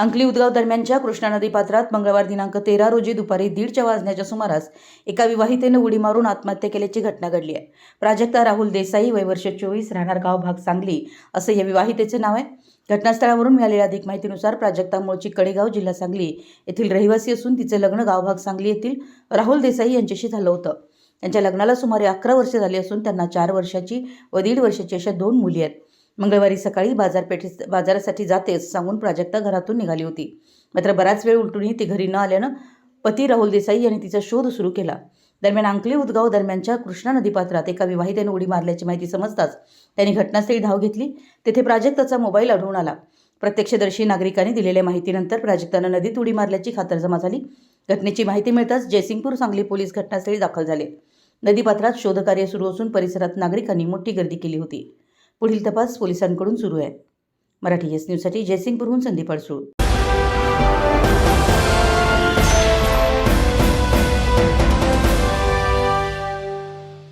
अंकली उदगाव दरम्यानच्या कृष्णा नदी पात्रात मंगळवार दिनांक 13 रोजी दुपारी 1:30 वाजण्याच्या सुमारास एका विवाहितेने उडी मारून आत्महत्या केल्याची घटना घडली आहे। प्राजक्ता राहुल देसाई, वय वर्ष 24, राहणार गाव भाग सांगली असे या विवाहितेचे नाव आहे। घटनास्थळावरून मिळालेल्या अधिक माहितीनुसार प्राजक्ता मूळची कडेगाव, जिल्हा सांगली येथील रहिवासी असून तिचे लग्न गाव भाग सांगली येथील राहुल देसाई यांच्याशी झालं होतं। त्यांच्या लग्नाला सुमारे 11 वर्षे झाली असून त्यांना 4 वर्षाची व 1.5 वर्षाची अशा 2 मुली आहेत। मंगळवारी सकाळी बाजारासाठी जाते असं सांगून प्राजक्ता घरातून निघाली होती। मात्र बराच वेळ उलटूनही ती घरी न आल्यानं पती राहुल देसाई यांनी तिचा शोध सुरू केला। दरम्यान अंकली उदगाव दरम्यानच्या कृष्णा नदी पात्रात एका विवाहितेने उडी मारल्याची माहिती समजताच त्यांनी घटनास्थळी धाव घेतली। तेथे प्राजक्ताचा मोबाईल आढळून आला। प्रत्यक्षदर्शी नागरिकांनी दिलेल्या माहितीनंतर प्राजक्तानं नदीत उडी मारल्याची खातरजमा झाली। घटनेची माहिती मिळताच जयसिंगपूर सांगली पोलीस घटनास्थळी दाखल झाले। नदीपात्रात शोधकार्य सुरू असून परिसरात नागरिकांनी मोठी गर्दी केली होती। पुढील तपास पोलिसांकडून सुरू आहे। मराठी एस न्यूजसाठी जयसिंगपूरहून संदीप अडसूळ।